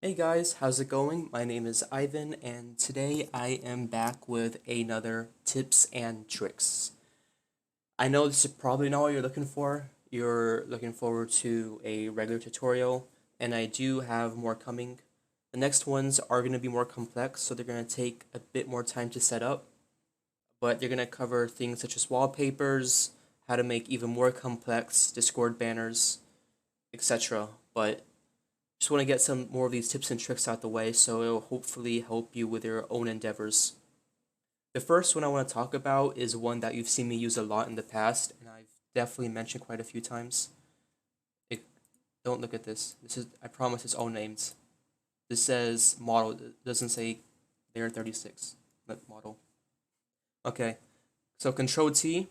Hey guys, how's it going? My name is Ivan, and today I am back with another tips and tricks. I know this is probably not what you're looking for. You're looking forward to a regular tutorial, and I do have more coming. The next ones are going to be more complex, so they're going to take a bit more time to set up, but they're going to cover things such as wallpapers, how to make even more complex Discord banners, etc. But just want to get some more of these tips and tricks out the way so it'll hopefully help you with your own endeavors. The first one I want to talk about is one that you've seen me use a lot in the past, and I've definitely mentioned quite a few times. It, don't look at this. This is, I promise, it's all names. This says model. It doesn't say layer 36. Model. Okay, so Control T,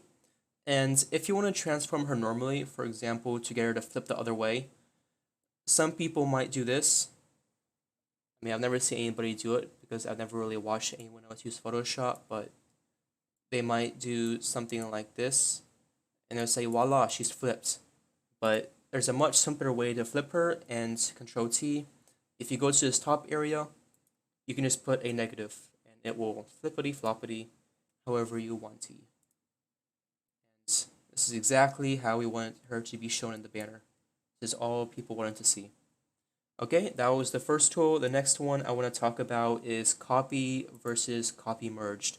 and if you want to transform her normally, for example, to get her to flip the other way, some people might do this. I mean, I've never seen anybody do it because I've never really watched anyone else use Photoshop, but they might do something like this and they'll say, voila, she's flipped. But there's a much simpler way to flip her, and Control T. If you go to this top area, you can just put a negative and it will flippity floppity however you want to. And this is exactly how we want her to be shown in the banner. This is all people wanted to see. Okay, that was the first tool. The next one I want to talk about is copy versus copy merged.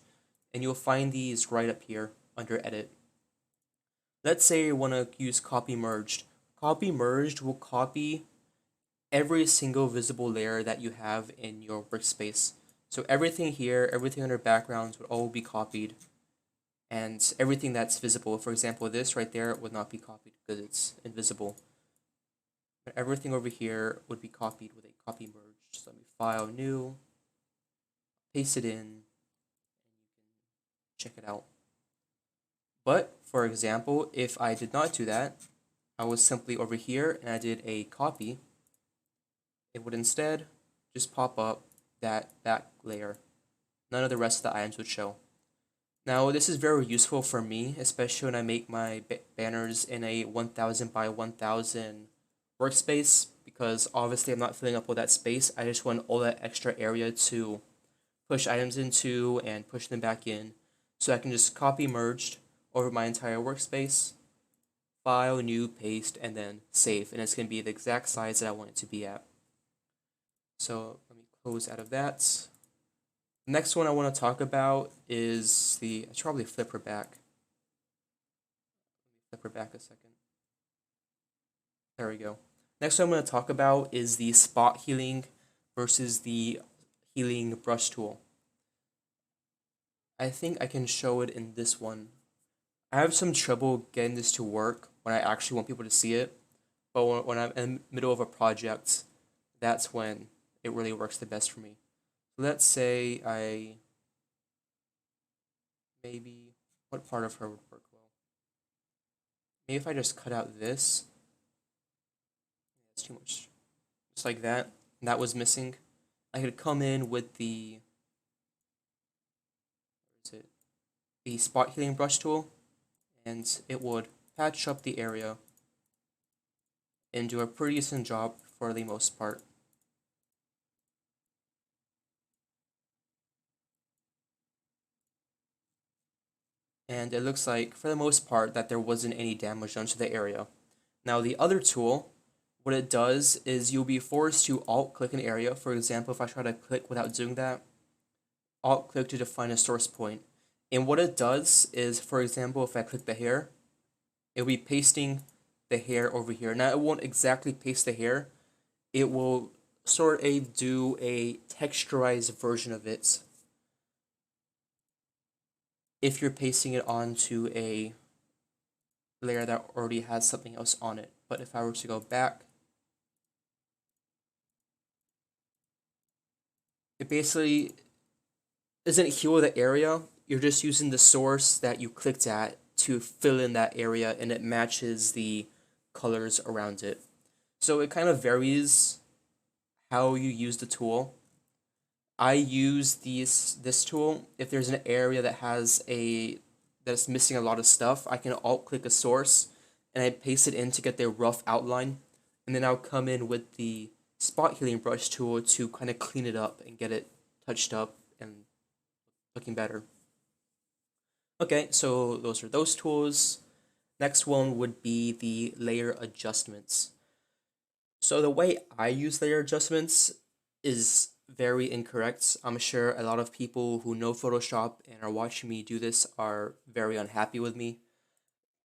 And you'll find these right up here under edit. Let's say you want to use copy merged. Copy merged will copy every single visible layer that you have in your workspace. So everything here, everything under backgrounds would all be copied. And everything that's visible, for example, this right there would not be copied because it's invisible. But everything over here would be copied with a copy merge. So let me file new, paste it in, and you can check it out. But for example, if I did not do that, I was simply over here and I did a copy, it would instead just pop up that back layer. None of the rest of the items would show. Now this is very useful for me, especially when I make my banners in a 1000 by 1000 workspace, because obviously I'm not filling up all that space. I just want all that extra area to push items into and push them back in. So I can just copy merged over my entire workspace, file, new, paste, and then save. And it's going to be the exact size that I want it to be at. So let me close out of that. The next one I want to talk about is I should probably flip her back. Flip her back a second. There we go. Next one I'm going to talk about is the spot healing versus the healing brush tool. I think I can show it in this one. I have some trouble getting this to work when I actually want people to see it, but when I'm in the middle of a project, that's when it really works the best for me. So let's say maybe, what part of her would work well? Maybe if I just cut out this, that's too much. Just like that, and that was missing. I could come in with the, what is it? The spot healing brush tool, and it would patch up the area and do a pretty decent job for the most part. And it looks like, for the most part, that there wasn't any damage done to the area. Now, the other tool, what it does is you'll be forced to alt-click an area. For example, if I try to click without doing that, alt-click to define a source point. And what it does is, for example, if I click the hair, it'll be pasting the hair over here. Now, it won't exactly paste the hair. It will sort of do a texturized version of it if you're pasting it onto a layer that already has something else on it. But if I were to go back, it basically doesn't heal the area. You're just using the source that you clicked at to fill in that area, and it matches the colors around it. So it kind of varies how you use the tool. I use this tool if there's an area that's missing a lot of stuff. I can alt click a source and I paste it in to get the rough outline, and then I'll come in with the spot healing brush tool to kind of clean it up and get it touched up and looking better. Okay, so those are those tools. Next one would be the layer adjustments. So the way I use layer adjustments is very incorrect. I'm sure a lot of people who know Photoshop and are watching me do this are very unhappy with me,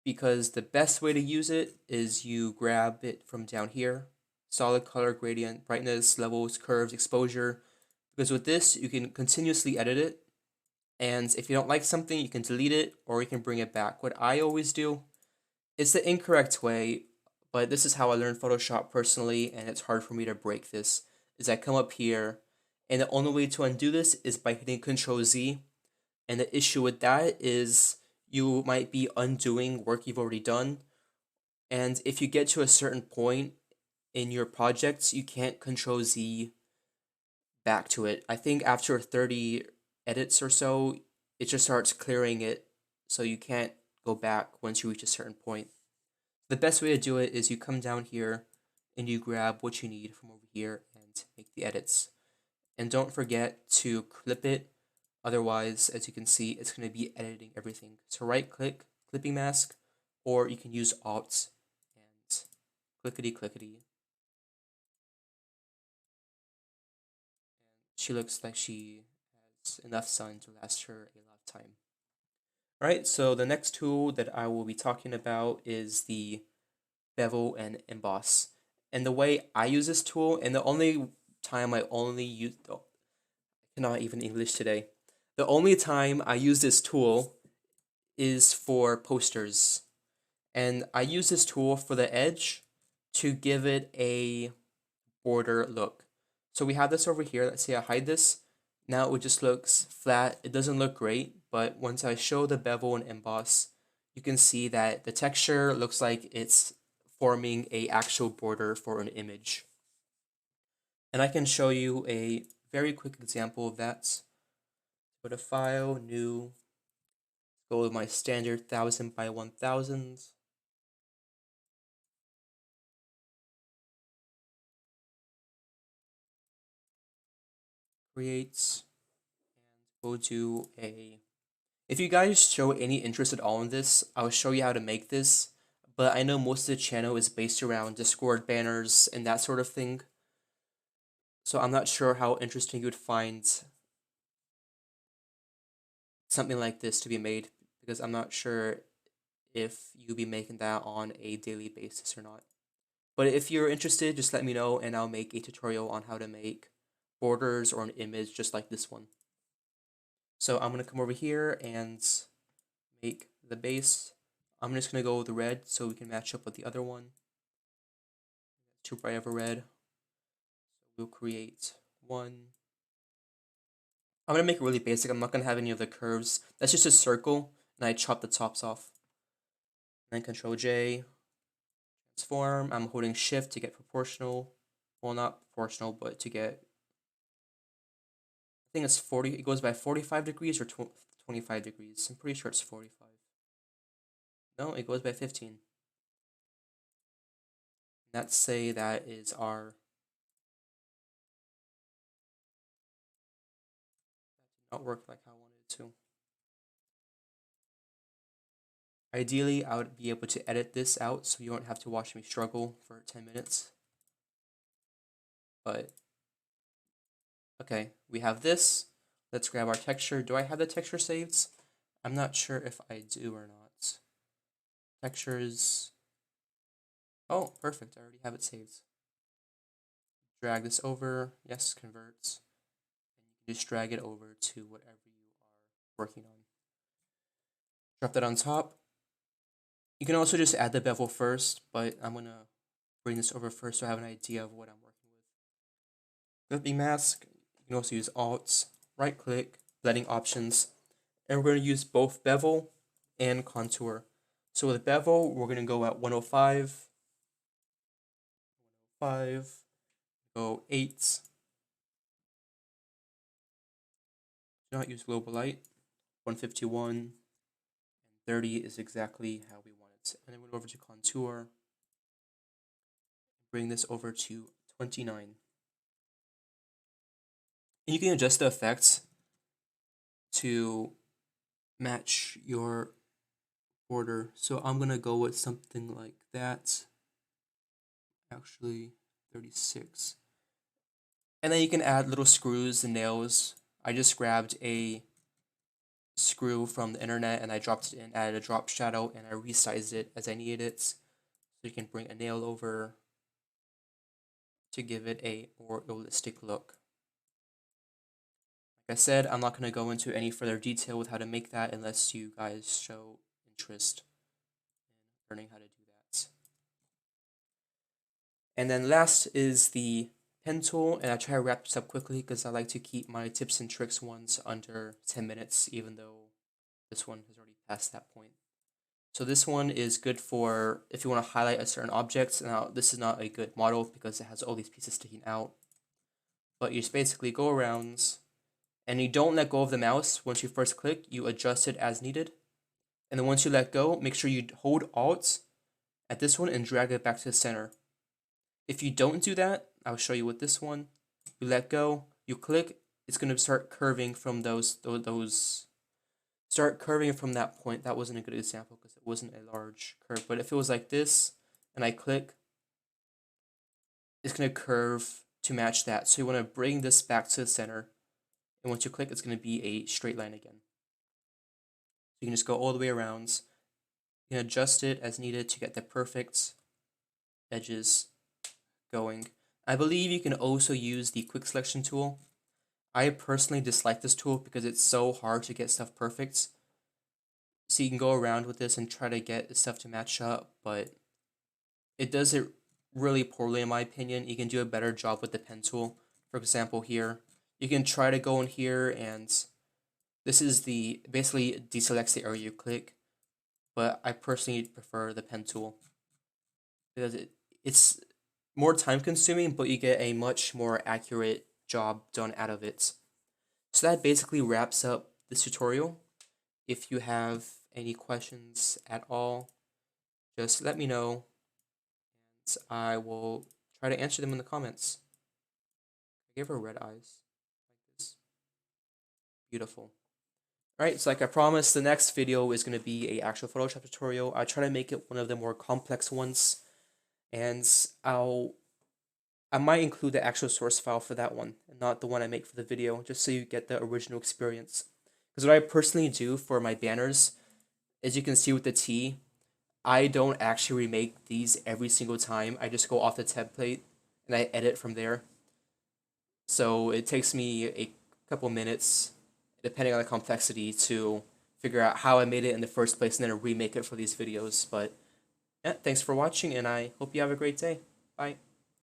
because the best way to use it is you grab it from down here, solid color, gradient, brightness, levels, curves, exposure, because with this you can continuously edit it, and if you don't like something you can delete it or you can bring it back. What I always do, it's the incorrect way, but this is how I learned Photoshop personally, and it's hard for me to break this, is I come up here, and the only way to undo this is by hitting Control Z, and the issue with that is you might be undoing work you've already done, and if you get to a certain point in your projects, you can't Control Z back to it. I think after 30 edits or so, it just starts clearing it, so you can't go back once you reach a certain point. The best way to do it is you come down here and you grab what you need from over here and make the edits. And don't forget to clip it, otherwise, as you can see, it's going to be editing everything. So right click, clipping mask, or you can use Alt and clickety clickety. She looks like she has enough sun to last her a lot of time. Alright, so the next tool that I will be talking about is the bevel and emboss. And the way I use this tool, and the only time I only use, oh, I cannot even English today. The only time I use this tool is for posters. And I use this tool for the edge to give it a border look. So we have this over here. Let's say I hide this. Now it just looks flat. It doesn't look great, but once I show the bevel and emboss, you can see that the texture looks like it's forming a actual border for an image. And I can show you a very quick example of that. Go to File, New, go with my standard 1000 by 1000. Create, and we'll do a, if you guys show any interest at all in this, I'll show you how to make this, but I know most of the channel is based around Discord banners and that sort of thing, so I'm not sure how interesting you would find something like this to be made, because I'm not sure if you'll be making that on a daily basis or not. But if you're interested, just let me know and I'll make a tutorial on how to make borders or an image just like this one. So I'm going to come over here and make the base. I'm just going to go with the red so we can match up with the other one. Too bright of a red. So we'll create one. I'm going to make it really basic. I'm not going to have any of the curves. That's just a circle, and I chop the tops off. And then Control J, transform. I'm holding Shift to get proportional. Well, not proportional, but to get, I think it's 40. It goes by 45 degrees or 25 degrees. I'm pretty sure it's 45. No, it goes by 15. Let's say that is our, that did not work like I wanted it to. Ideally, I would be able to edit this out so you don't have to watch me struggle for 10 minutes. But, okay, we have this. Let's grab our texture. Do I have the texture saved? I'm not sure if I do or not. Textures. Oh, perfect. I already have it saved. Drag this over. Yes, converts. And you can just drag it over to whatever you are working on. Drop that on top. You can also just add the bevel first, but I'm going to bring this over first so I have an idea of what I'm working with. Clipping mask. You can also use Alt, right click, blending options. And we're going to use both bevel and contour. So with bevel, we're going to go at 105, go 8. Do not use global light. 151, and 30 is exactly how we want it. And then we'll go over to contour. Bring this over to 29. And you can adjust the effects to match your border. So I'm gonna go with something like that. Actually, 36. And then you can add little screws and nails. I just grabbed a screw from the internet and I dropped it in, added a drop shadow, and I resized it as I needed it. So you can bring a nail over to give it a more realistic look. Like I said, I'm not going to go into any further detail with how to make that unless you guys show interest in learning how to do that. And then last is the pen tool, and I try to wrap this up quickly because I like to keep my tips and tricks ones under 10 minutes, even though this one has already passed that point. So this one is good for if you want to highlight a certain object. Now, this is not a good model because it has all these pieces sticking out. But you just basically go around, and you don't let go of the mouse. Once you first click, you adjust it as needed. And then once you let go, make sure you hold Alt at this one and drag it back to the center. If you don't do that, I'll show you with this one. You let go, you click, it's going to start curving from start curving from that point. That wasn't a good example because it wasn't a large curve. But if it was like this and I click, it's going to curve to match that. So you want to bring this back to the center. And once you click, it's going to be a straight line again. So you can just go all the way around. You can adjust it as needed to get the perfect edges going. I believe you can also use the quick selection tool. I personally dislike this tool because it's so hard to get stuff perfect. So you can go around with this and try to get stuff to match up, but it does it really poorly in my opinion. You can do a better job with the pen tool. For example, here, you can try to go in here and this is the basically deselects the area you click, but I personally prefer the pen tool because it's more time consuming, but you get a much more accurate job done out of it. So that basically wraps up this tutorial. If you have any questions at all, just let me know and I will try to answer them in the comments. I gave her red eyes like this. Beautiful. Alright, so like I promised, the next video is going to be a actual Photoshop tutorial. I try to make it one of the more complex ones, and I might include the actual source file for that one, and not the one I make for the video, just so you get the original experience. Because what I personally do for my banners, as you can see with the T, I don't actually remake these every single time. I just go off the template and I edit from there. So it takes me a couple minutes, depending on the complexity, to figure out how I made it in the first place and then remake it for these videos. But yeah, thanks for watching, and I hope you have a great day. Bye.